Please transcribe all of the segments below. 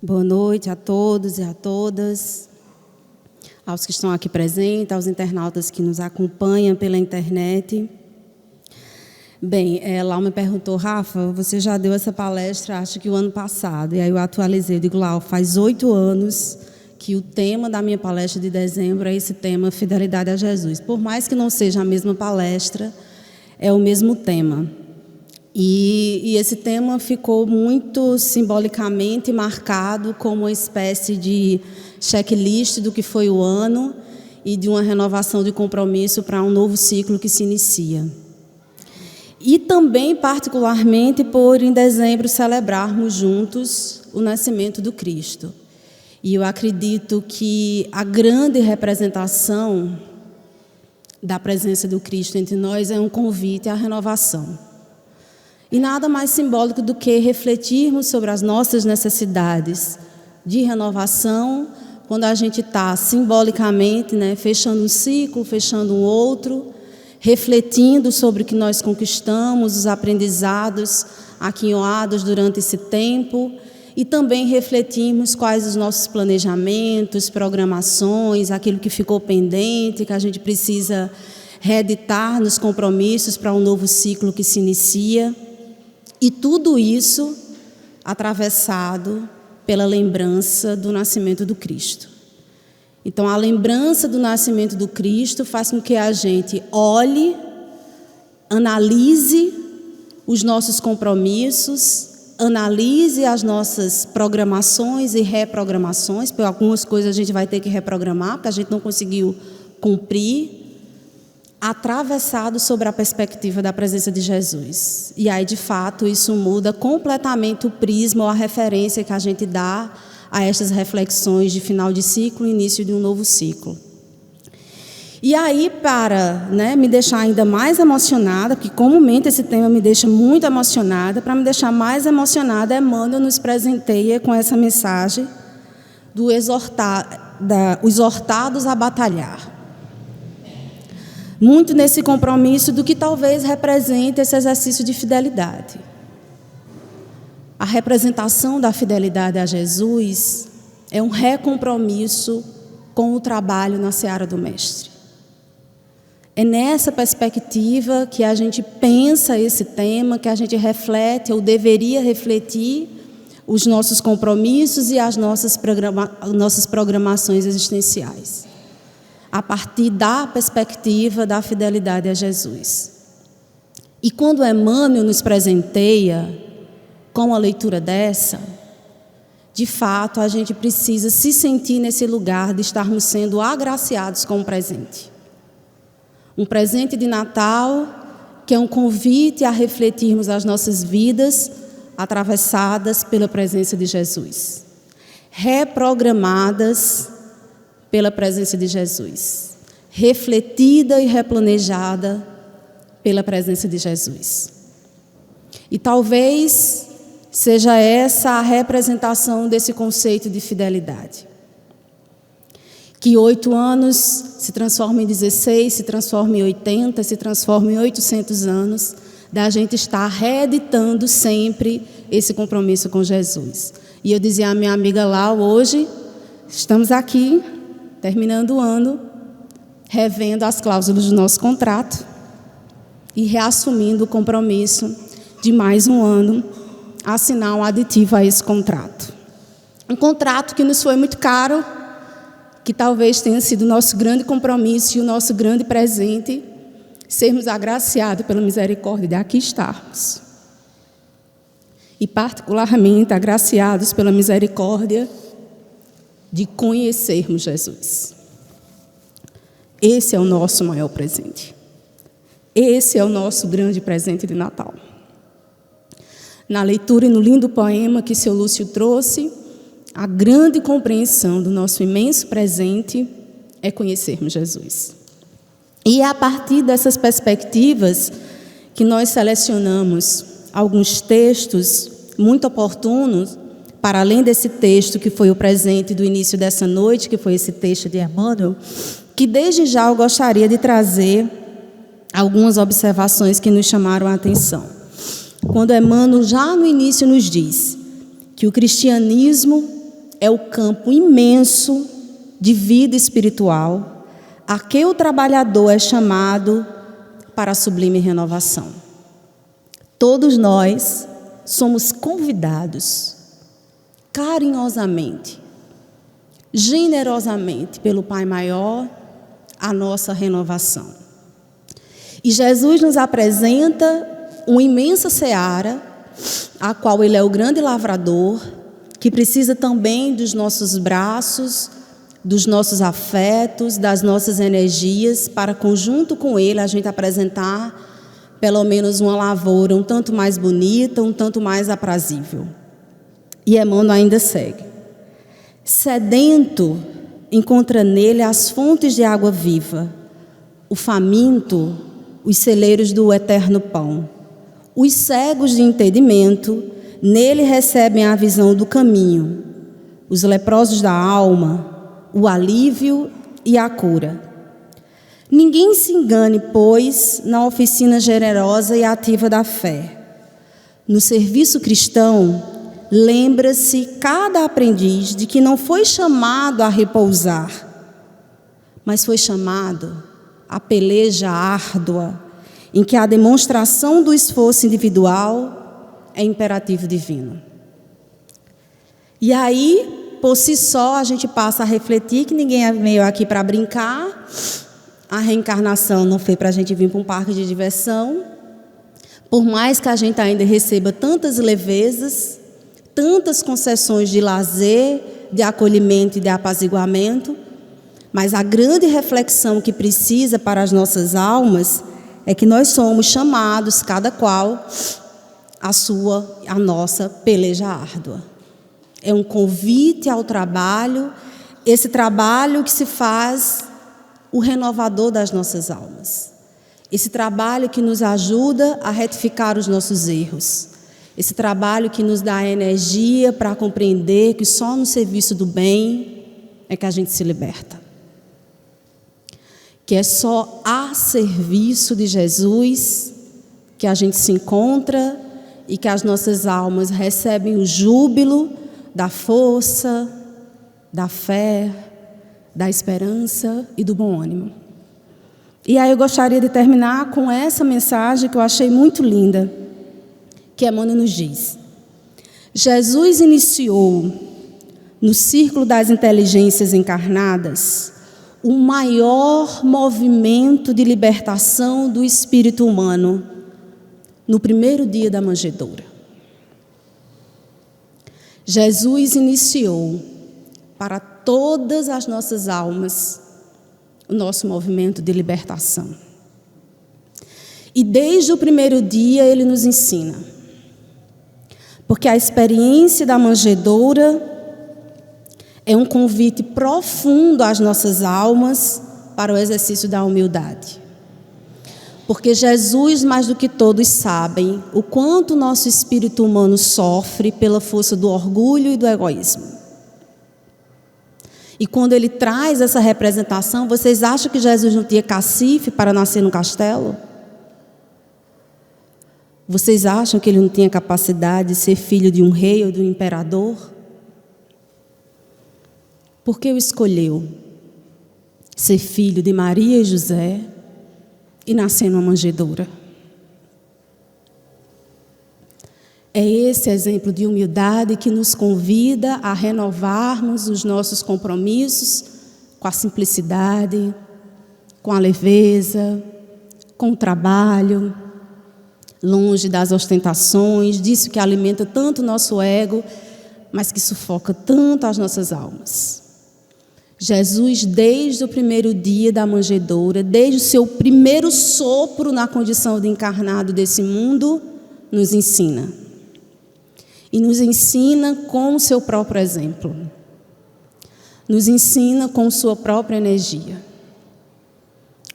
Boa noite a todos e a todas, aos que estão aqui presentes, aos internautas que nos acompanham pela internet. Bem, Lau me perguntou, Rafa, você já deu essa palestra, acho que o ano passado, e aí eu atualizei, eu digo, Lau, faz 8 anos que o tema da minha palestra de dezembro é esse tema, Fidelidade a Jesus. Por mais que não seja a mesma palestra, é o mesmo tema. E esse tema ficou muito simbolicamente marcado como uma espécie de checklist do que foi o ano e de uma renovação de compromisso para um novo ciclo que se inicia. E também, particularmente, por em dezembro celebrarmos juntos o nascimento do Cristo. E eu acredito que a grande representação da presença do Cristo entre nós é um convite à renovação. E nada mais simbólico do que refletirmos sobre as nossas necessidades de renovação, quando a gente está simbolicamente, fechando um ciclo, fechando um outro, refletindo sobre o que nós conquistamos, os aprendizados aquinhoados durante esse tempo, e também refletirmos quais os nossos planejamentos, programações, aquilo que ficou pendente, que a gente precisa reeditar nos compromissos para um novo ciclo que se inicia. E tudo isso atravessado pela lembrança do nascimento do Cristo. Então, a lembrança do nascimento do Cristo faz com que a gente olhe, analise os nossos compromissos, analise as nossas programações e reprogramações, porque algumas coisas a gente vai ter que reprogramar, porque a gente não conseguiu cumprir, atravessado sobre a perspectiva da presença de Jesus. E aí, de fato, isso muda completamente o prisma ou a referência que a gente dá a estas reflexões de final de ciclo e início de um novo ciclo. E aí, para me deixar ainda mais emocionada, porque comumente esse tema me deixa muito emocionada, para me deixar mais emocionada, Emmanuel nos presenteia com essa mensagem do exortados a batalhar. Muito nesse compromisso do que talvez represente esse exercício de fidelidade. A representação da fidelidade a Jesus é um recompromisso com o trabalho na seara do Mestre. É nessa perspectiva que a gente pensa esse tema, que a gente reflete, ou deveria refletir, os nossos compromissos e as nossas programações existenciais, a partir da perspectiva da fidelidade a Jesus. E quando Emmanuel nos presenteia com a leitura dessa, de fato, a gente precisa se sentir nesse lugar de estarmos sendo agraciados com um presente. Um presente de Natal, que é um convite a refletirmos as nossas vidas atravessadas pela presença de Jesus, reprogramadas pela presença de Jesus, refletida e replanejada pela presença de Jesus. E talvez seja essa a representação desse conceito de fidelidade. Que 8 anos se transforma em 16, se transforma em 80, se transforma em 800 anos, da gente estar reeditando sempre esse compromisso com Jesus. E eu dizia à minha amiga Lau, hoje estamos aqui, terminando o ano, revendo as cláusulas do nosso contrato e reassumindo o compromisso de mais um ano, assinar um aditivo a esse contrato. Um contrato que nos foi muito caro, que talvez tenha sido o nosso grande compromisso e o nosso grande presente, sermos agraciados pela misericórdia de aqui estarmos. E particularmente agraciados pela misericórdia de conhecermos Jesus. Esse é o nosso maior presente. Esse é o nosso grande presente de Natal. Na leitura e no lindo poema que seu Lúcio trouxe, a grande compreensão do nosso imenso presente é conhecermos Jesus. E é a partir dessas perspectivas que nós selecionamos alguns textos muito oportunos, para além desse texto que foi o presente do início dessa noite, que foi esse texto de Emmanuel, que desde já eu gostaria de trazer algumas observações que nos chamaram a atenção. Quando Emmanuel já no início nos diz que o cristianismo é o campo imenso de vida espiritual a que o trabalhador é chamado para a sublime renovação. Todos nós somos convidados carinhosamente, generosamente pelo Pai Maior à nossa renovação. E Jesus nos apresenta uma imensa seara, a qual Ele é o grande lavrador, que precisa também dos nossos braços, dos nossos afetos, das nossas energias, para, conjunto com Ele, a gente apresentar pelo menos uma lavoura um tanto mais bonita, um tanto mais aprazível. E Emmanuel ainda segue. Sedento encontra nele as fontes de água viva, o faminto, os celeiros do eterno pão. Os cegos de entendimento nele recebem a visão do caminho, os leprosos da alma, o alívio e a cura. Ninguém se engane, pois, na oficina generosa e ativa da fé. No serviço cristão, lembra-se cada aprendiz de que não foi chamado a repousar, mas foi chamado à peleja árdua, em que a demonstração do esforço individual é imperativo divino. E aí, por si só, a gente passa a refletir que ninguém veio aqui para brincar, a reencarnação não foi para a gente vir para um parque de diversão, por mais que a gente ainda receba tantas levezas, tantas concessões de lazer, de acolhimento e de apaziguamento, mas a grande reflexão que precisa para as nossas almas é que nós somos chamados, cada qual, a nossa peleja árdua. É um convite ao trabalho, esse trabalho que se faz o renovador das nossas almas. Esse trabalho que nos ajuda a retificar os nossos erros. Esse trabalho que nos dá energia para compreender que só no serviço do bem é que a gente se liberta. Que é só a serviço de Jesus que a gente se encontra e que as nossas almas recebem o júbilo da força, da fé, da esperança e do bom ânimo. E aí eu gostaria de terminar com essa mensagem que eu achei muito linda, que Emmanuel nos diz. Jesus iniciou no círculo das inteligências encarnadas o maior movimento de libertação do espírito humano no primeiro dia da manjedoura. Jesus iniciou para todas as nossas almas o nosso movimento de libertação. E desde o primeiro dia Ele nos ensina, porque a experiência da manjedoura é um convite profundo às nossas almas para o exercício da humildade. Porque Jesus, mais do que todos, sabem o quanto o nosso espírito humano sofre pela força do orgulho e do egoísmo. E quando Ele traz essa representação, vocês acham que Jesus não tinha cacife para nascer no castelo? Vocês acham que Ele não tinha capacidade de ser filho de um rei ou de um imperador? Por que Ele escolheu ser filho de Maria e José e nascer numa manjedoura? É esse exemplo de humildade que nos convida a renovarmos os nossos compromissos com a simplicidade, com a leveza, com o trabalho, longe das ostentações, disso que alimenta tanto o nosso ego, mas que sufoca tanto as nossas almas. Jesus, desde o primeiro dia da manjedoura, desde o seu primeiro sopro na condição de encarnado desse mundo, nos ensina. E nos ensina com o seu próprio exemplo. Nos ensina com sua própria energia.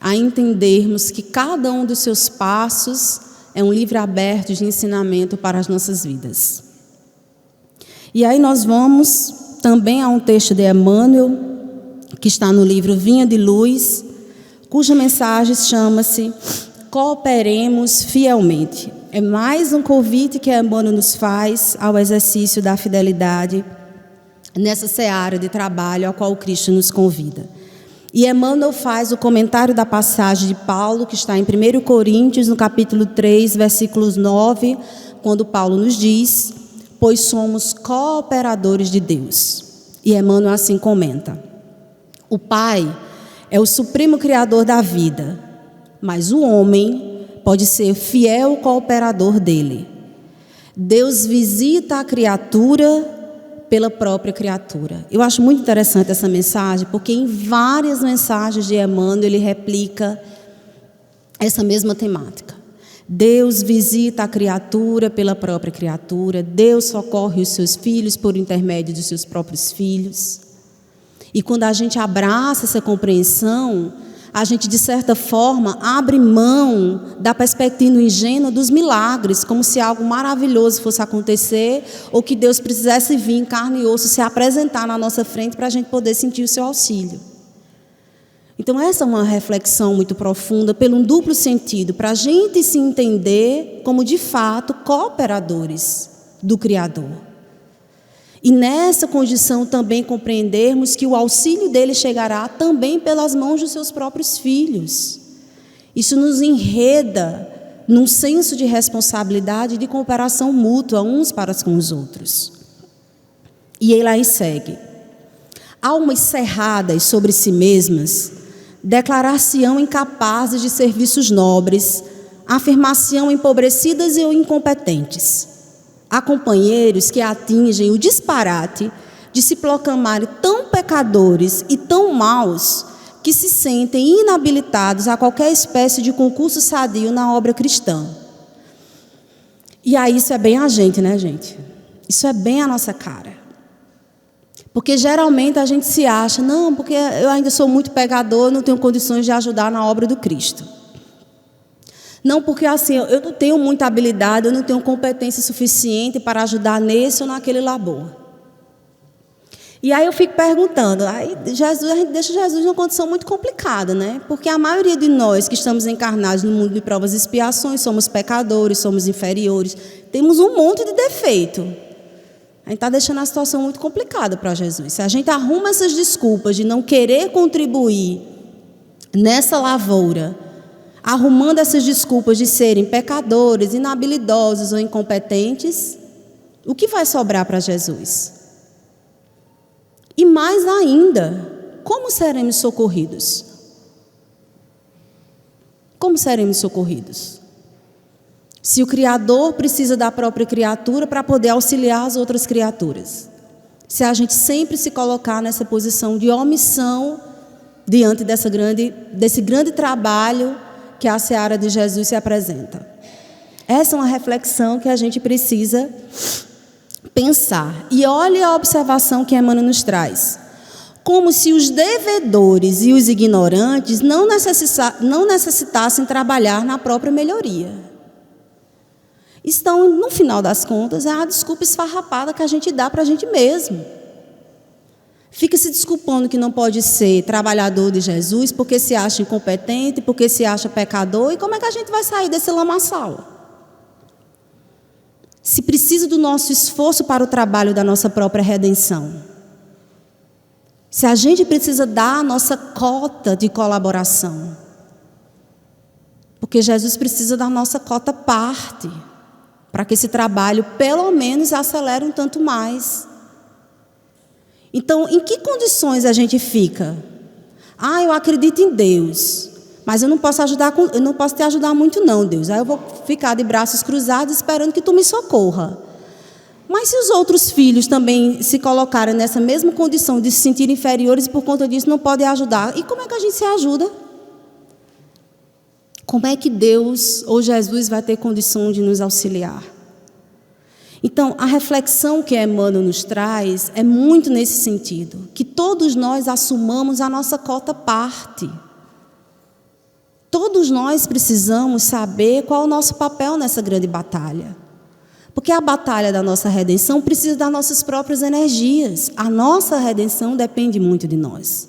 A entendermos que cada um dos seus passos é um livro aberto de ensinamento para as nossas vidas. E aí nós vamos também a um texto de Emmanuel, que está no livro Vinha de Luz, cuja mensagem chama-se Cooperemos Fielmente. É mais um convite que Emmanuel nos faz ao exercício da fidelidade nessa seara de trabalho a qual Cristo nos convida. E Emmanuel faz o comentário da passagem de Paulo, que está em 1 Coríntios, no capítulo 3, versículos 9, quando Paulo nos diz: pois somos cooperadores de Deus. E Emmanuel assim comenta: o Pai é o supremo criador da vida, mas o homem pode ser fiel cooperador dele. Deus visita a criatura pela própria criatura. Eu acho muito interessante essa mensagem, porque em várias mensagens de Emmanuel ele replica essa mesma temática. Deus visita a criatura pela própria criatura, Deus socorre os seus filhos por intermédio dos seus próprios filhos. E quando a gente abraça essa compreensão, a gente, de certa forma, abre mão da perspectiva ingênua dos milagres, como se algo maravilhoso fosse acontecer, ou que Deus precisasse vir em carne e osso, se apresentar na nossa frente para a gente poder sentir o seu auxílio. Então, essa é uma reflexão muito profunda, pelo um duplo sentido, para a gente se entender como, de fato, cooperadores do Criador. E nessa condição também compreendermos que o auxílio dele chegará também pelas mãos dos seus próprios filhos. Isso nos enreda num senso de responsabilidade e de cooperação mútua uns para com os outros. E ele aí segue: almas cerradas sobre si mesmas declarar-se-ão incapazes de serviços nobres, afirmar-se-ão empobrecidas e incompetentes. Há companheiros que atingem o disparate de se proclamarem tão pecadores e tão maus que se sentem inabilitados a qualquer espécie de concurso sadio na obra cristã. E aí isso é bem a gente, né, gente? Isso é bem a nossa cara. Porque geralmente a gente se acha, não, porque eu ainda sou muito pecador, não tenho condições de ajudar na obra do Cristo. Não, porque assim, eu não tenho muita habilidade, eu não tenho competência suficiente para ajudar nesse ou naquele labor. E aí eu fico perguntando, aí Jesus, a gente deixa Jesus numa condição muito complicada, né? Porque a maioria de nós que estamos encarnados no mundo de provas e expiações, somos pecadores, somos inferiores, temos um monte de defeito. A gente está deixando a situação muito complicada para Jesus. Se a gente arruma essas desculpas de não querer contribuir nessa lavoura, arrumando essas desculpas de serem pecadores, inabilidosos ou incompetentes, o que vai sobrar para Jesus? E mais ainda, como seremos socorridos? Como seremos socorridos? Se o Criador precisa da própria criatura para poder auxiliar as outras criaturas. Se a gente sempre se colocar nessa posição de omissão diante desse grande trabalho que a seara de Jesus se apresenta. Essa é uma reflexão que a gente precisa pensar. E olhe a observação que Emmanuel nos traz. Como se os devedores e os ignorantes não necessitassem trabalhar na própria melhoria. Então, no final das contas, é a desculpa esfarrapada que a gente dá para a gente mesmo. Fica se desculpando que não pode ser trabalhador de Jesus porque se acha incompetente, porque se acha pecador. E como é que a gente vai sair desse lamaçal? Se precisa do nosso esforço para o trabalho da nossa própria redenção. Se a gente precisa dar a nossa cota de colaboração. Porque Jesus precisa da nossa cota parte, para que esse trabalho, pelo menos, acelere um tanto mais. Então, em que condições a gente fica? Eu acredito em Deus, mas eu não posso te ajudar muito não, Deus. Aí eu vou ficar de braços cruzados esperando que tu me socorra. Mas se os outros filhos também se colocarem nessa mesma condição de se sentirem inferiores e por conta disso não podem ajudar, e como é que a gente se ajuda? Como é que Deus ou Jesus vai ter condição de nos auxiliar? Então, a reflexão que Emmanuel nos traz é muito nesse sentido, que todos nós assumamos a nossa cota parte. Todos nós precisamos saber qual é o nosso papel nessa grande batalha. Porque a batalha da nossa redenção precisa das nossas próprias energias. A nossa redenção depende muito de nós.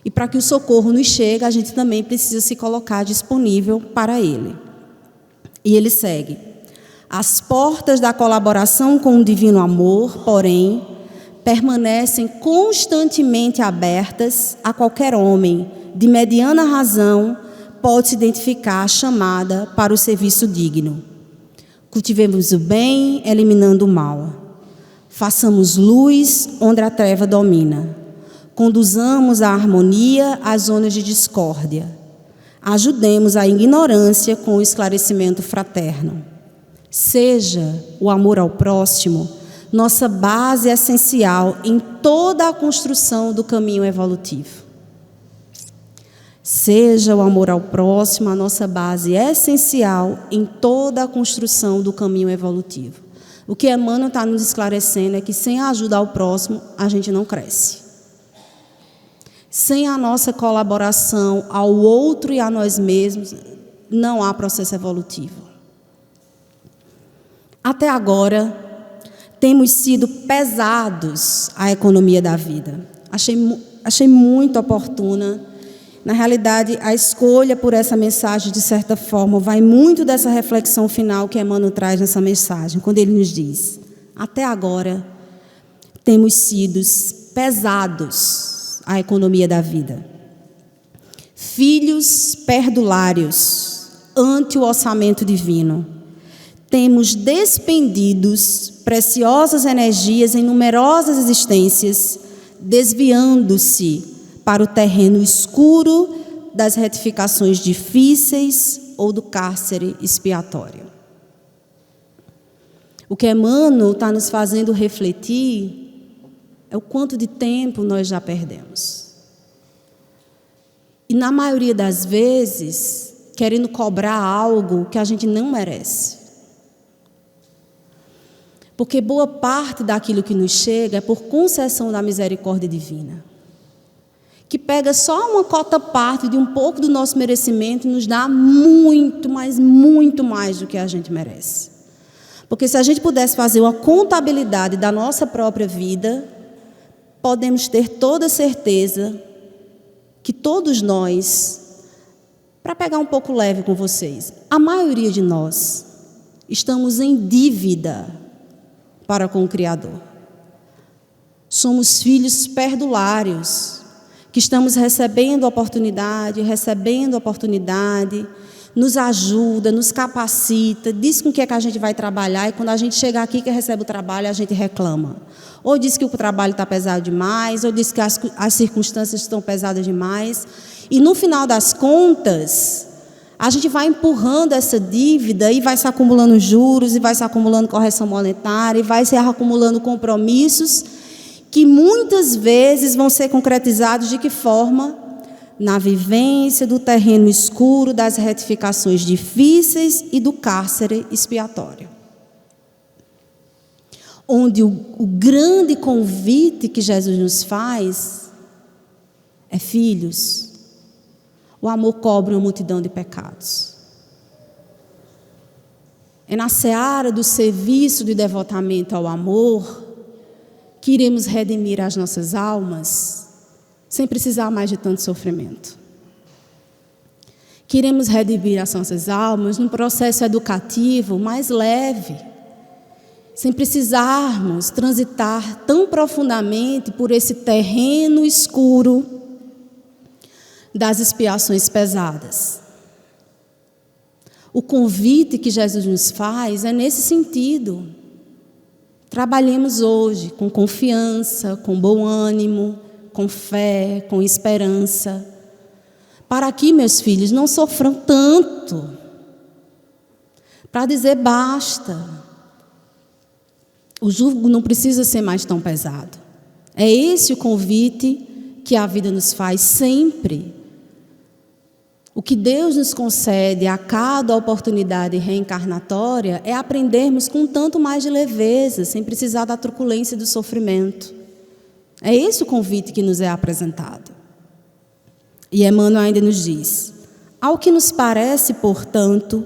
E para que o socorro nos chegue, a gente também precisa se colocar disponível para ele. E ele segue: as portas da colaboração com o divino amor, porém, permanecem constantemente abertas a qualquer homem de mediana razão pode se identificar chamada para o serviço digno. Cultivemos o bem, eliminando o mal. Façamos luz onde a treva domina. Conduzamos a harmonia às zonas de discórdia. Ajudemos a ignorância com o esclarecimento fraterno. Seja o amor ao próximo nossa base essencial em toda a construção do caminho evolutivo. Seja o amor ao próximo a nossa base essencial em toda a construção do caminho evolutivo. O que Emmanuel está nos esclarecendo é que sem a ajuda ao próximo, a gente não cresce. Sem a nossa colaboração ao outro e a nós mesmos, não há processo evolutivo. Até agora, temos sido pesados à economia da vida. Achei muito oportuna. Na realidade, a escolha por essa mensagem, de certa forma, vai muito dessa reflexão final que Emmanuel traz nessa mensagem, quando ele nos diz: até agora, temos sido pesados à economia da vida. Filhos perdulários ante o orçamento divino. Temos despendidos preciosas energias em numerosas existências, desviando-se para o terreno escuro das retificações difíceis ou do cárcere expiatório. O que Emmanuel está nos fazendo refletir é o quanto de tempo nós já perdemos. E, na maioria das vezes, querendo cobrar algo que a gente não merece. Porque boa parte daquilo que nos chega é por concessão da misericórdia divina, que pega só uma cota parte de um pouco do nosso merecimento e nos dá muito, mas muito mais do que a gente merece. Porque se a gente pudesse fazer uma contabilidade da nossa própria vida, podemos ter toda certeza que todos nós, para pegar um pouco leve com vocês, a maioria de nós estamos em dívida para com o Criador. Somos filhos perdulários, que estamos recebendo oportunidade, nos ajuda, nos capacita, diz com o que é que a gente vai trabalhar, e quando a gente chega aqui que recebe o trabalho, a gente reclama. Ou diz que o trabalho está pesado demais, ou diz que as circunstâncias estão pesadas demais. E no final das contas, a gente vai empurrando essa dívida e vai se acumulando juros, e vai se acumulando correção monetária, e vai se acumulando compromissos que muitas vezes vão ser concretizados de que forma? Na vivência do terreno escuro, das retificações difíceis e do cárcere expiatório. Onde o grande convite que Jesus nos faz é: filhos, o amor cobre uma multidão de pecados. É na seara do serviço de devotamento ao amor que iremos redimir as nossas almas sem precisar mais de tanto sofrimento. Que iremos redimir as nossas almas num processo educativo mais leve, sem precisarmos transitar tão profundamente por esse terreno escuro das expiações pesadas. O convite que Jesus nos faz é nesse sentido. Trabalhemos hoje com confiança, com bom ânimo, com fé, com esperança, para que, meus filhos, não sofram tanto, para dizer basta. O jugo não precisa ser mais tão pesado. É esse o convite que a vida nos faz sempre. O que Deus nos concede a cada oportunidade reencarnatória é aprendermos com tanto mais de leveza, sem precisar da truculência e do sofrimento. É esse o convite que nos é apresentado. E Emmanuel ainda nos diz: ao que nos parece, portanto,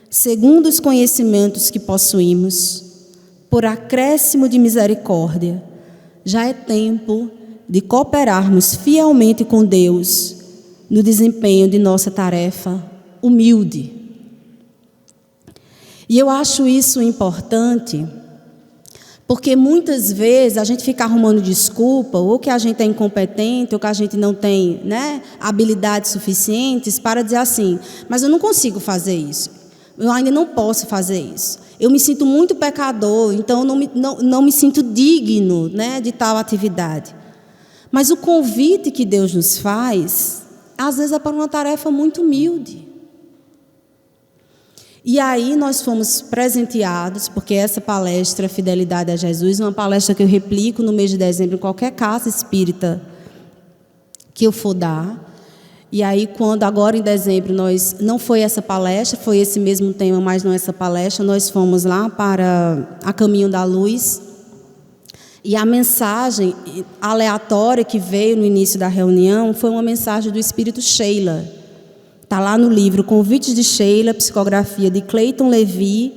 segundo os conhecimentos que possuímos, por acréscimo de misericórdia, já é tempo de cooperarmos fielmente com Deus no desempenho de nossa tarefa humilde. E eu acho isso importante, Porque muitas vezes a gente fica arrumando desculpa, ou que a gente é incompetente, ou que a gente não tem, né, habilidades suficientes para dizer assim, mas eu não consigo fazer isso, eu ainda não posso fazer isso, eu me sinto muito pecador, então não me sinto digno, né, de tal atividade. Mas o convite que Deus nos faz, às vezes é para uma tarefa muito humilde. E aí nós fomos presenteados, porque essa palestra, Fidelidade a Jesus, é uma palestra que eu replico no mês de dezembro em qualquer casa espírita que eu for dar. E aí, quando agora em dezembro, não foi essa palestra, foi esse mesmo tema, mas não essa palestra, nós fomos lá para A Caminho da Luz. E a mensagem aleatória que veio no início da reunião foi uma mensagem do Espírito Sheila. Está lá no livro Convites de Sheila, psicografia de Cleiton Levi.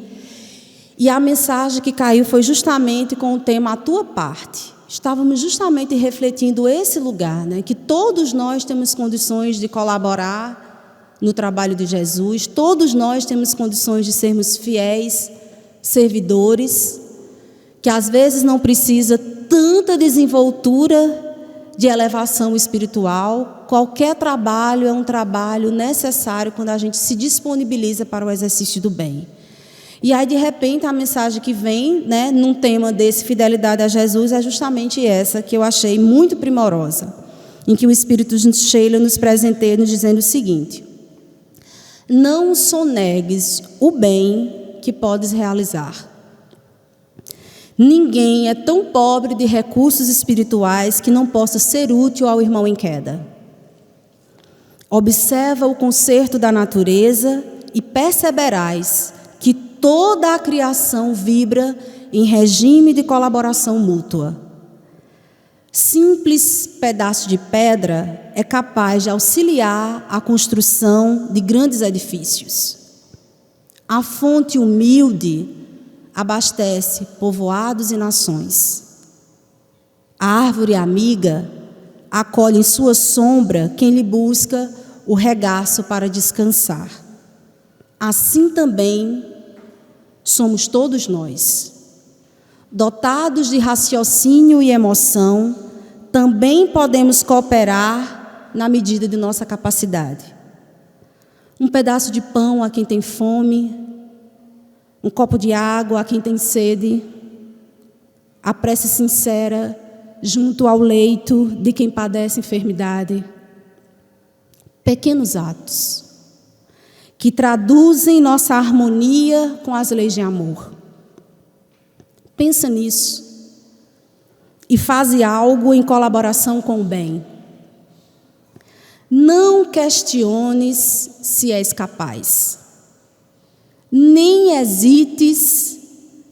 E a mensagem que caiu foi justamente com o tema A Tua Parte. Estávamos justamente refletindo esse lugar, né? Que todos nós temos condições de colaborar no trabalho de Jesus, todos nós temos condições de sermos fiéis servidores, que às vezes não precisa tanta desenvoltura de elevação espiritual. Qualquer trabalho é um trabalho necessário quando a gente se disponibiliza para o exercício do bem. E aí, de repente, a mensagem que vem, né, num tema desse, Fidelidade a Jesus, é justamente essa, que eu achei muito primorosa, em que o Espírito Sheila nos presenteia, nos dizendo o seguinte: não sonegues o bem que podes realizar. Ninguém é tão pobre de recursos espirituais que não possa ser útil ao irmão em queda. Observa o concerto da natureza e perceberás que toda a criação vibra em regime de colaboração mútua. Simples pedaço de pedra é capaz de auxiliar a construção de grandes edifícios. A fonte humilde abastece povoados e nações. A árvore amiga acolhe em sua sombra quem lhe busca o regaço para descansar. Assim também somos todos nós. Dotados de raciocínio e emoção, também podemos cooperar na medida de nossa capacidade. Um pedaço de pão a quem tem fome, um copo de água a quem tem sede, a prece sincera junto ao leito de quem padece enfermidade. Pequenos atos que traduzem nossa harmonia com as leis de amor. Pensa nisso e faze algo em colaboração com o bem. Não questiones se és capaz. Nem hesites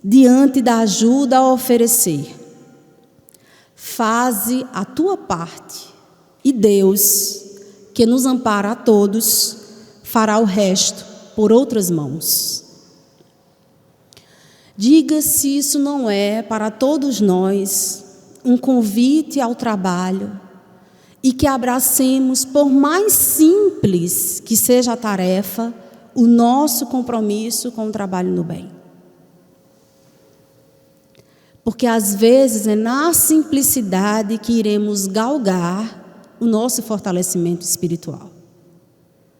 diante da ajuda a oferecer. Faze a tua parte e Deus, que nos ampara a todos, fará o resto por outras mãos. Diga se isso não é para todos nós um convite ao trabalho e que abracemos, por mais simples que seja a tarefa, o nosso compromisso com o trabalho no bem. Porque às vezes é na simplicidade que iremos galgar o nosso fortalecimento espiritual.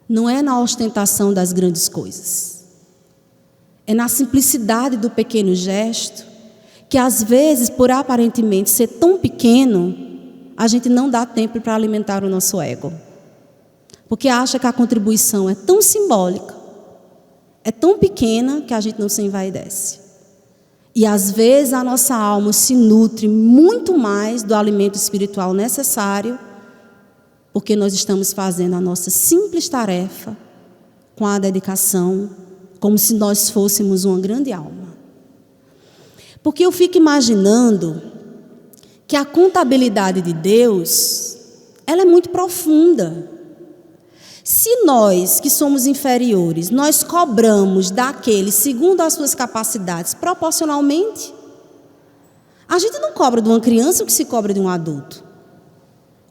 Não é na ostentação das grandes coisas. É na simplicidade do pequeno gesto, que às vezes, por aparentemente ser tão pequeno, a gente não dá tempo para alimentar o nosso ego. Porque acha que a contribuição é tão simbólica, é tão pequena, que a gente não se envaidece. E às vezes a nossa alma se nutre muito mais do alimento espiritual necessário, porque nós estamos fazendo a nossa simples tarefa com a dedicação, como se nós fôssemos uma grande alma. Porque eu fico imaginando que a contabilidade de Deus, ela é muito profunda. Se nós, que somos inferiores, nós cobramos daquele segundo as suas capacidades proporcionalmente, a gente não cobra de uma criança o que se cobra de um adulto.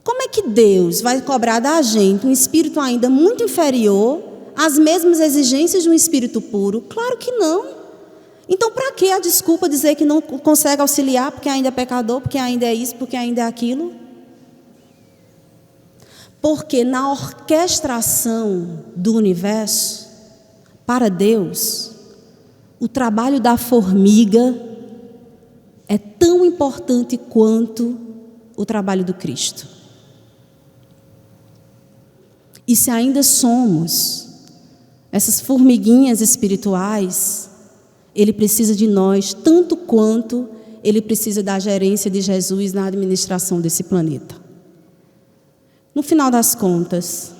Como é que Deus vai cobrar da gente, um espírito ainda muito inferior, as mesmas exigências de um espírito puro? Claro que não. Então, para que a desculpa dizer que não consegue auxiliar porque ainda é pecador, porque ainda é isso, porque ainda é aquilo? Porque na orquestração do universo, para Deus, o trabalho da formiga é tão importante quanto o trabalho do Cristo. E se ainda somos essas formiguinhas espirituais, Ele precisa de nós tanto quanto Ele precisa da gerência de Jesus na administração desse planeta. No final das contas,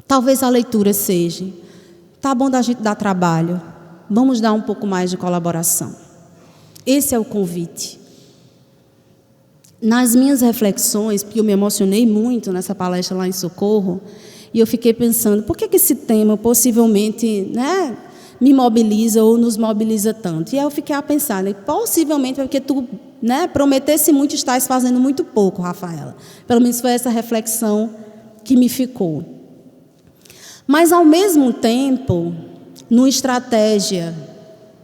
talvez a leitura seja: tá bom da gente dar trabalho, vamos dar um pouco mais de colaboração. Esse é o convite. Nas minhas reflexões, porque eu me emocionei muito nessa palestra lá em Socorro, e eu fiquei pensando, por que esse tema possivelmente, me mobiliza ou nos mobiliza tanto? E aí eu fiquei a pensar, possivelmente porque tu, prometesse muito, estás fazendo muito pouco, Rafaela. Pelo menos foi essa reflexão que me ficou. Mas, ao mesmo tempo, numa estratégia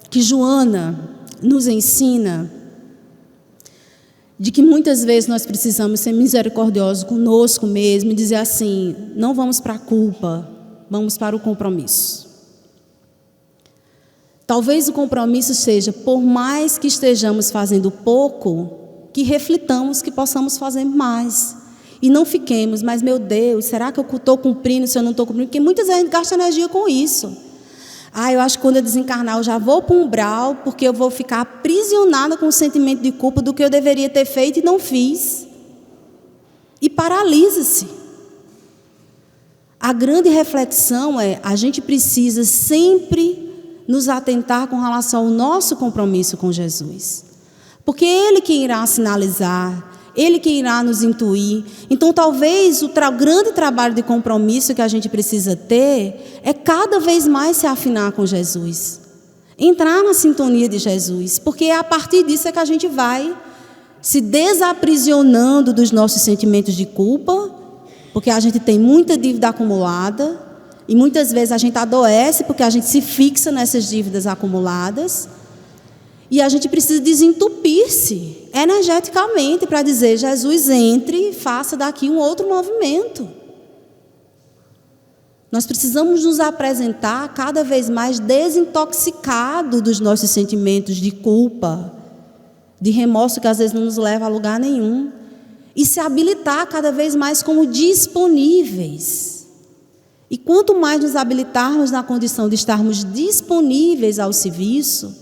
que Joana nos ensina, de que muitas vezes nós precisamos ser misericordiosos conosco mesmo e dizer assim: não vamos para a culpa, vamos para o compromisso. Talvez o compromisso seja, por mais que estejamos fazendo pouco, que reflitamos que possamos fazer mais. E não fiquemos, mas meu Deus, será que eu estou cumprindo se eu não estou cumprindo? Porque muitas vezes a gente gasta energia com isso. Eu acho que quando eu desencarnar eu já vou para um umbral, porque eu vou ficar aprisionada com o sentimento de culpa do que eu deveria ter feito e não fiz. E paralisa-se. A grande reflexão é: a gente precisa sempre nos atentar com relação ao nosso compromisso com Jesus. Porque Ele que irá sinalizar, Ele que irá nos intuir. Então, talvez o grande trabalho de compromisso que a gente precisa ter é cada vez mais se afinar com Jesus. Entrar na sintonia de Jesus. Porque é a partir disso é que a gente vai se desaprisionando dos nossos sentimentos de culpa, porque a gente tem muita dívida acumulada, e muitas vezes a gente adoece porque a gente se fixa nessas dívidas acumuladas. E a gente precisa desentupir-se energeticamente para dizer: Jesus, entre e faça daqui um outro movimento. Nós precisamos nos apresentar cada vez mais desintoxicado dos nossos sentimentos de culpa, de remorso que às vezes não nos leva a lugar nenhum, e se habilitar cada vez mais como disponíveis. E quanto mais nos habilitarmos na condição de estarmos disponíveis ao serviço,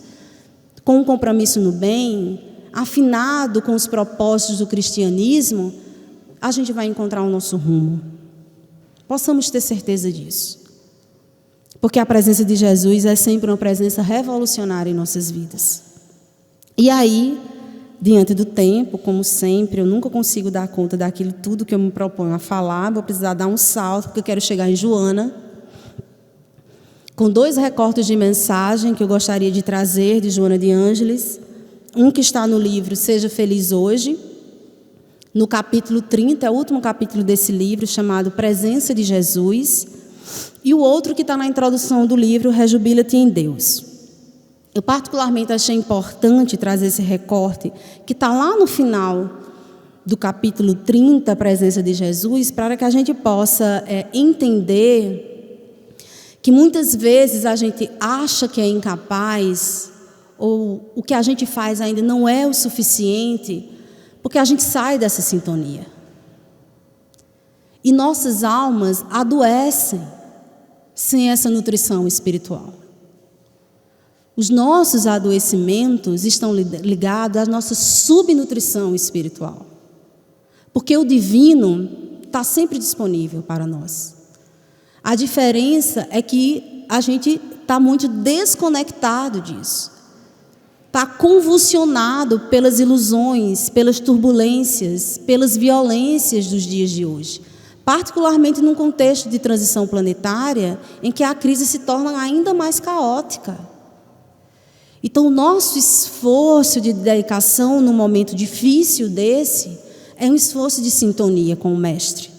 com um compromisso no bem, afinado com os propósitos do cristianismo, a gente vai encontrar o nosso rumo. Possamos ter certeza disso. Porque a presença de Jesus é sempre uma presença revolucionária em nossas vidas. E aí, diante do tempo, como sempre, eu nunca consigo dar conta daquilo tudo que eu me proponho a falar, vou precisar dar um salto, porque eu quero chegar em Joana, com 2 recortes de mensagem que eu gostaria de trazer de Joana de Ângeles. Um que está no livro Seja Feliz Hoje, no capítulo 30, é o último capítulo desse livro, chamado Presença de Jesus. E o outro que está na introdução do livro, Rejubila-te em Deus. Eu particularmente achei importante trazer esse recorte, que está lá no final do capítulo 30, Presença de Jesus, para que a gente possa entender que muitas vezes a gente acha que é incapaz, ou o que a gente faz ainda não é o suficiente, porque a gente sai dessa sintonia. E nossas almas adoecem sem essa nutrição espiritual. Os nossos adoecimentos estão ligados à nossa subnutrição espiritual. Porque o divino está sempre disponível para nós. A diferença é que a gente está muito desconectado disso. Está convulsionado pelas ilusões, pelas turbulências, pelas violências dos dias de hoje. Particularmente num contexto de transição planetária, em que a crise se torna ainda mais caótica. Então, o nosso esforço de dedicação num momento difícil desse é um esforço de sintonia com o Mestre.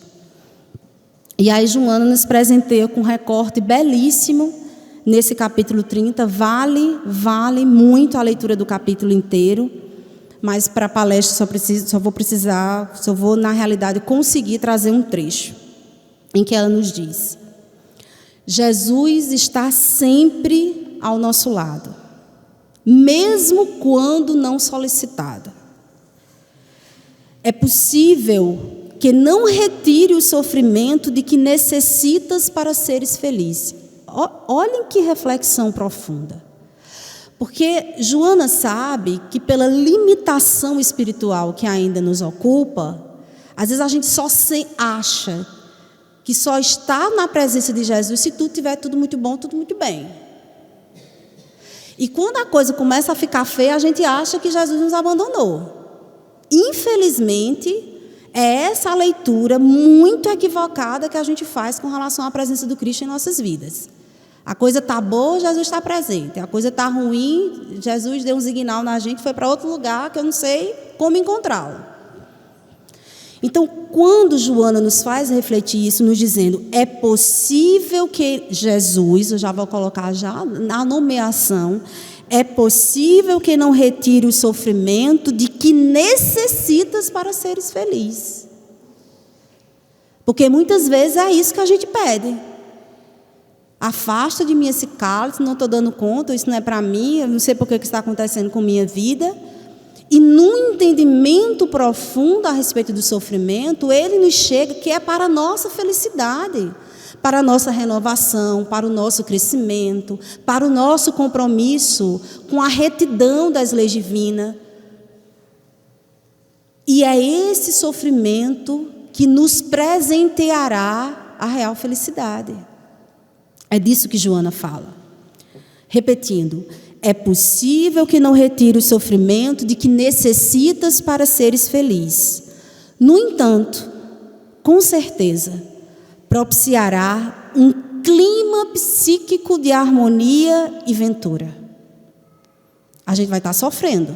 E aí Joana nos presenteia com um recorte belíssimo nesse capítulo 30. Vale muito a leitura do capítulo inteiro, mas para a palestra só vou, na realidade, conseguir trazer um trecho em que ela nos diz: Jesus está sempre ao nosso lado, mesmo quando não solicitado. É possível que não retire o sofrimento de que necessitas para seres feliz. Olhem que reflexão profunda. Porque Joana sabe que pela limitação espiritual que ainda nos ocupa, às vezes a gente só acha que só está na presença de Jesus se tudo tiver tudo muito bom, tudo muito bem. E quando a coisa começa a ficar feia, a gente acha que Jesus nos abandonou. Infelizmente, é essa a leitura muito equivocada que a gente faz com relação à presença do Cristo em nossas vidas. A coisa está boa, Jesus está presente. A coisa está ruim, Jesus deu um signal na gente, foi para outro lugar que eu não sei como encontrá-lo. Então, quando Joana nos faz refletir isso, nos dizendo, é possível que Jesus, eu já vou colocar já na nomeação, é possível que não retire o sofrimento de que necessitas para seres felizes. Porque muitas vezes é isso que a gente pede. Afasta de mim esse cálice, não estou dando conta, isso não é para mim, eu não sei por que está acontecendo com minha vida. E num entendimento profundo a respeito do sofrimento, ele nos chega que é para a nossa felicidade, para a nossa renovação, para o nosso crescimento, para o nosso compromisso com a retidão das leis divinas. E é esse sofrimento que nos presenteará a real felicidade. É disso que Joana fala. Repetindo, é possível que não retire o sofrimento de que necessitas para seres feliz. No entanto, com certeza, propiciará um clima psíquico de harmonia e ventura. A gente vai estar sofrendo.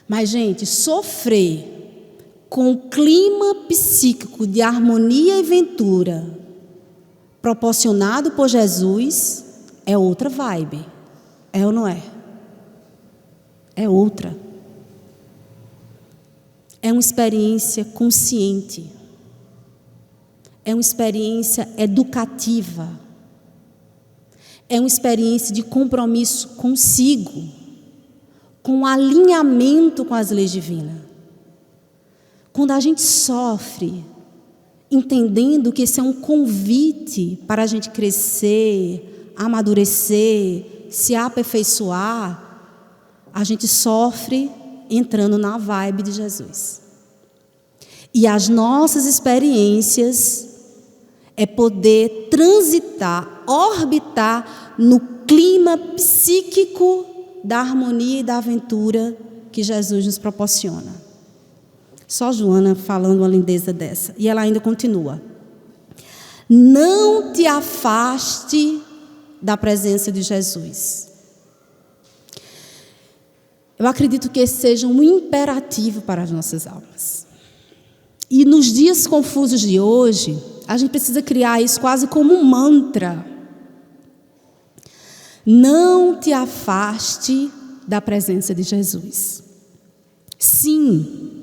Mas, gente, sofrer com clima psíquico de harmonia e ventura proporcionado por Jesus é outra vibe. É ou não é? É outra. É uma experiência consciente. É uma experiência educativa. É uma experiência de compromisso consigo, com alinhamento com as leis divinas. Quando a gente sofre, entendendo que esse é um convite para a gente crescer, amadurecer, se aperfeiçoar, a gente sofre entrando na vibe de Jesus. E as nossas experiências é poder transitar, orbitar no clima psíquico da harmonia e da aventura que Jesus nos proporciona. Só Joana falando uma lindeza dessa. E ela ainda continua. Não te afaste da presença de Jesus. Eu acredito que esse seja um imperativo para as nossas almas. E nos dias confusos de hoje, a gente precisa criar isso quase como um mantra. Não te afaste da presença de Jesus. Sim,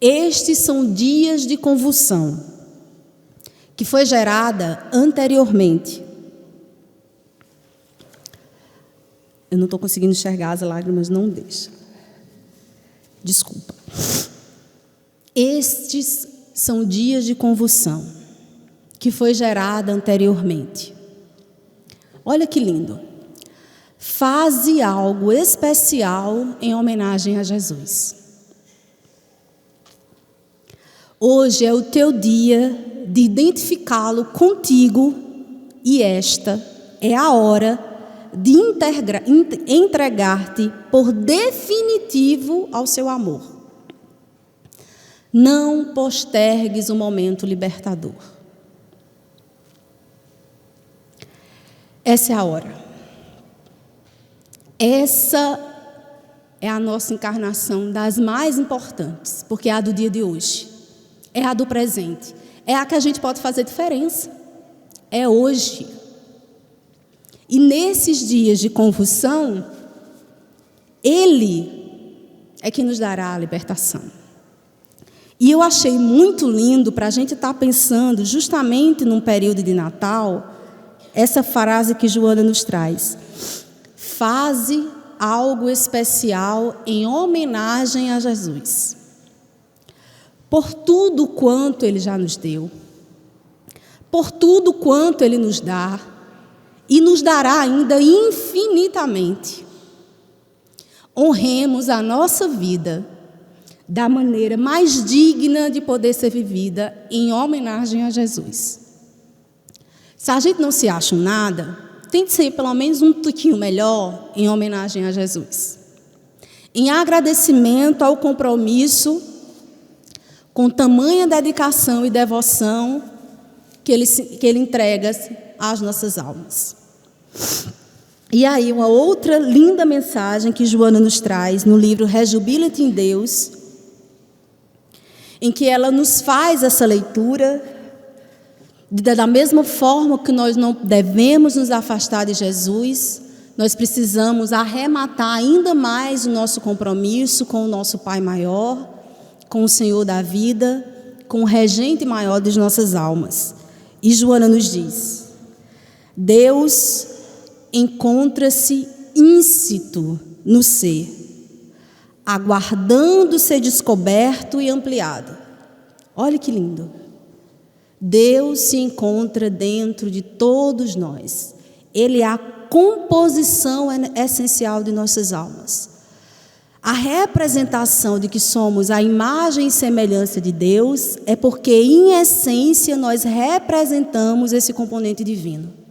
estes são dias de convulsão, que foi gerada anteriormente. Eu não estou conseguindo enxergar as lágrimas, não deixa. Desculpa. Estes são dias de convulsão, que foi gerada anteriormente. Olha que lindo. Faze algo especial em homenagem a Jesus. Hoje é o teu dia de identificá-lo contigo e esta é a hora de entregar-te por definitivo ao seu amor. Não postergues o momento libertador. Essa é a hora. Essa é a nossa encarnação das mais importantes, porque é a do dia de hoje. É a do presente. É a que a gente pode fazer diferença. É hoje. E nesses dias de convulsão, Ele é que nos dará a libertação. E eu achei muito lindo para a gente estar pensando, justamente num período de Natal, essa frase que Joana nos traz. Faze algo especial em homenagem a Jesus. Por tudo quanto Ele já nos deu, por tudo quanto Ele nos dá, e nos dará ainda infinitamente. Honremos a nossa vida da maneira mais digna de poder ser vivida em homenagem a Jesus. Se a gente não se acha um nada, tente ser pelo menos um pouquinho melhor em homenagem a Jesus. Em agradecimento ao compromisso, com tamanha dedicação e devoção que Ele entrega às nossas almas. E aí, uma outra linda mensagem que Joana nos traz no livro Rejubila-te em Deus, em que ela nos faz essa leitura, da mesma forma que nós não devemos nos afastar de Jesus, nós precisamos arrematar ainda mais o nosso compromisso com o nosso Pai maior, com o Senhor da vida, com o regente maior das nossas almas. E Joana nos diz: Deus encontra-se íncito no ser, aguardando ser descoberto e ampliado. Olha que lindo. Deus se encontra dentro de todos nós. Ele é a composição essencial de nossas almas. A representação de que somos a imagem e semelhança de Deus é porque, em essência, nós representamos esse componente divino.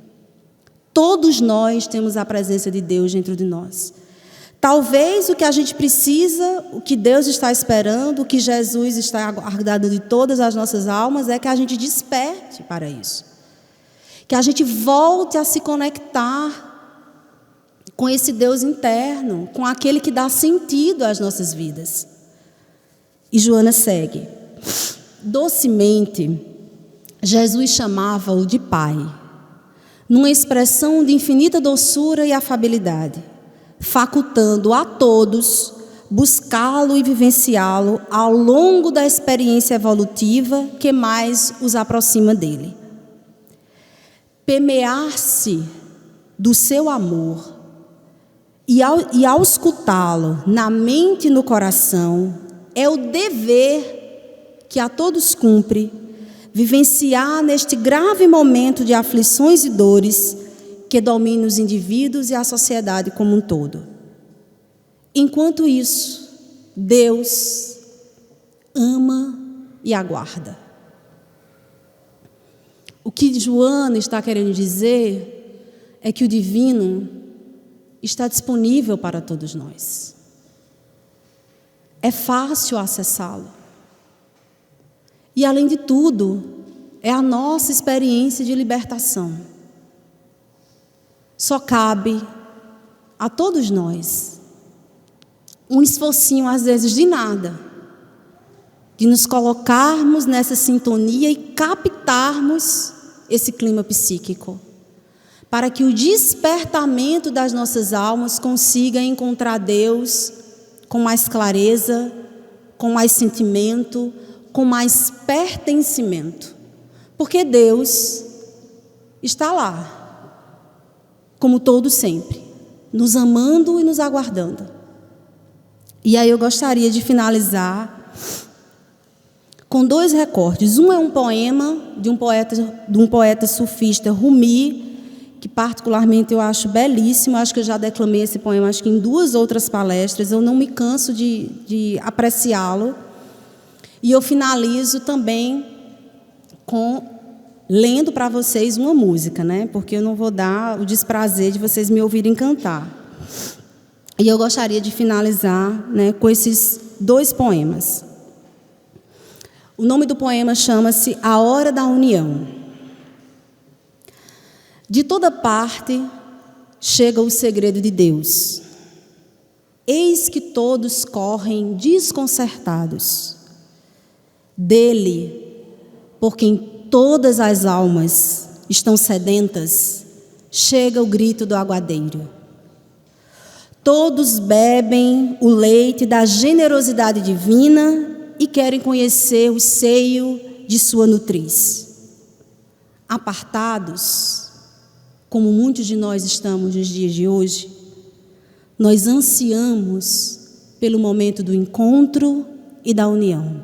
Todos nós temos a presença de Deus dentro de nós. Talvez o que a gente precisa, o que Deus está esperando, o que Jesus está aguardando de todas as nossas almas, é que a gente desperte para isso. Que a gente volte a se conectar com esse Deus interno, com aquele que dá sentido às nossas vidas. E Joana segue. Docemente, Jesus chamava-o de Pai, numa expressão de infinita doçura e afabilidade, facultando a todos buscá-lo e vivenciá-lo ao longo da experiência evolutiva que mais os aproxima dele. Permear-se do seu amor e ao escutá-lo na mente e no coração é o dever que a todos cumpre vivenciar neste grave momento de aflições e dores que domina os indivíduos e a sociedade como um todo. Enquanto isso, Deus ama e aguarda. O que Joana está querendo dizer é que o divino está disponível para todos nós. É fácil acessá-lo. E, além de tudo, é a nossa experiência de libertação. Só cabe a todos nós um esforcinho, às vezes, de nada, de nos colocarmos nessa sintonia e captarmos esse clima psíquico, para que o despertamento das nossas almas consiga encontrar Deus com mais clareza, com mais sentimento, com mais pertencimento. Porque Deus está lá, como todo sempre, nos amando e nos aguardando. E aí eu gostaria de finalizar com 2 recortes. Um é um poema de um poeta sufista, Rumi, que particularmente eu acho belíssimo. Acho que eu já declamei esse poema, acho que em 2 outras palestras. Eu não me canso de apreciá-lo. E eu finalizo também lendo para vocês uma música, né? Porque eu não vou dar o desprazer de vocês me ouvirem cantar. E eu gostaria de finalizar, né, com esses 2 poemas. O nome do poema chama-se A Hora da União. De toda parte chega o segredo de Deus. Eis que todos correm desconcertados. Dele, por quem todas as almas estão sedentas, chega o grito do aguadeiro. Todos bebem o leite da generosidade divina e querem conhecer o seio de sua nutriz. Apartados, como muitos de nós estamos nos dias de hoje, nós ansiamos pelo momento do encontro e da união.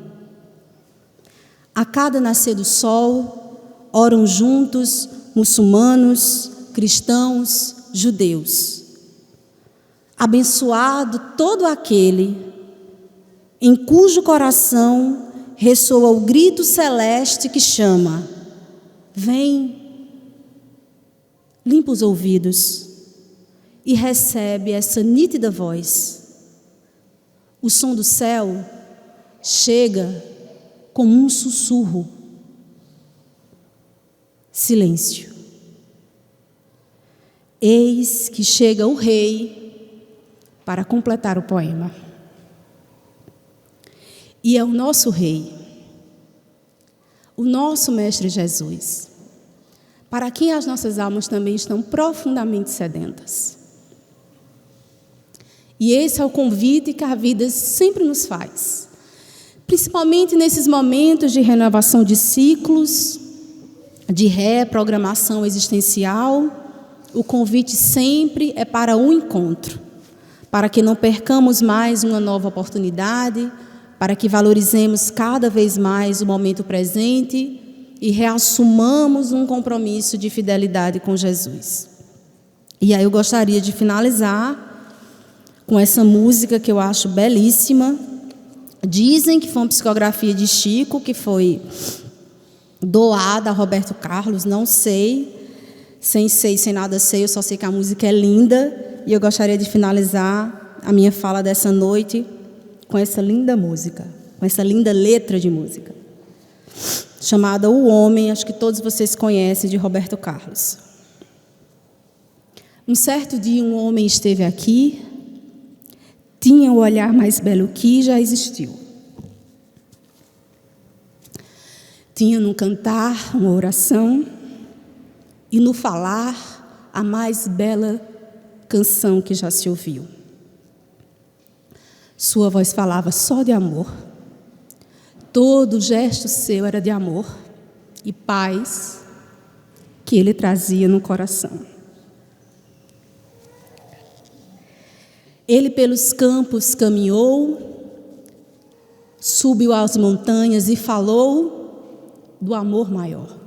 A cada nascer do sol, oram juntos muçulmanos, cristãos, judeus. Abençoado todo aquele em cujo coração ressoa o grito celeste que chama: vem, limpa os ouvidos e recebe essa nítida voz. O som do céu chega como um sussurro. Silêncio. Eis que chega o rei para completar o poema. E é o nosso rei, o nosso mestre Jesus, para quem as nossas almas também estão profundamente sedentas. E esse é o convite que a vida sempre nos faz, principalmente nesses momentos de renovação de ciclos, de reprogramação existencial. O convite sempre é para um encontro, para que não percamos mais uma nova oportunidade, para que valorizemos cada vez mais o momento presente e reassumamos um compromisso de fidelidade com Jesus. E aí eu gostaria de finalizar com essa música que eu acho belíssima. Dizem que foi uma psicografia de Chico, que foi doada a Roberto Carlos, não sei, sem nada sei, eu só sei que a música é linda. E eu gostaria de finalizar a minha fala dessa noite com essa linda música, com essa linda letra de música, chamada O Homem, acho que todos vocês conhecem, de Roberto Carlos. Um certo dia um homem esteve aqui, tinha o olhar mais belo que já existiu. Tinha no cantar uma oração e no falar a mais bela canção que já se ouviu. Sua voz falava só de amor. Todo gesto seu era de amor e paz que ele trazia no coração. Ele pelos campos caminhou, subiu às montanhas e falou do amor maior.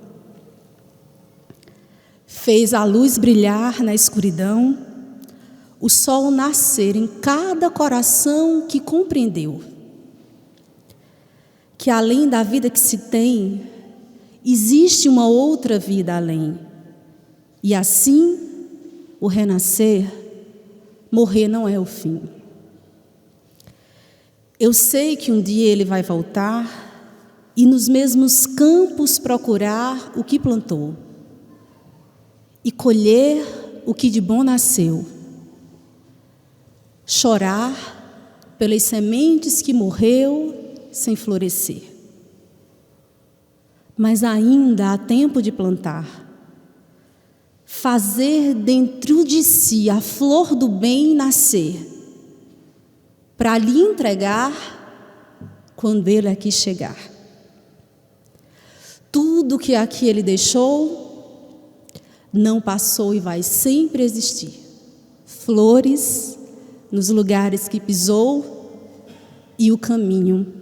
Fez a luz brilhar na escuridão, o sol nascer em cada coração que compreendeu que além da vida que se tem, existe uma outra vida além. E assim, o renascer, morrer não é o fim. Eu sei que um dia ele vai voltar e nos mesmos campos procurar o que plantou e colher o que de bom nasceu. Chorar pelas sementes que morreu sem florescer. Mas ainda há tempo de plantar. Fazer dentro de si a flor do bem nascer, para lhe entregar quando ele aqui chegar. Tudo que aqui ele deixou não passou e vai sempre existir. Flores nos lugares que pisou e o caminho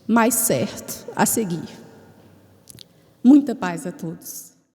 mais certo a seguir. Muita paz a todos.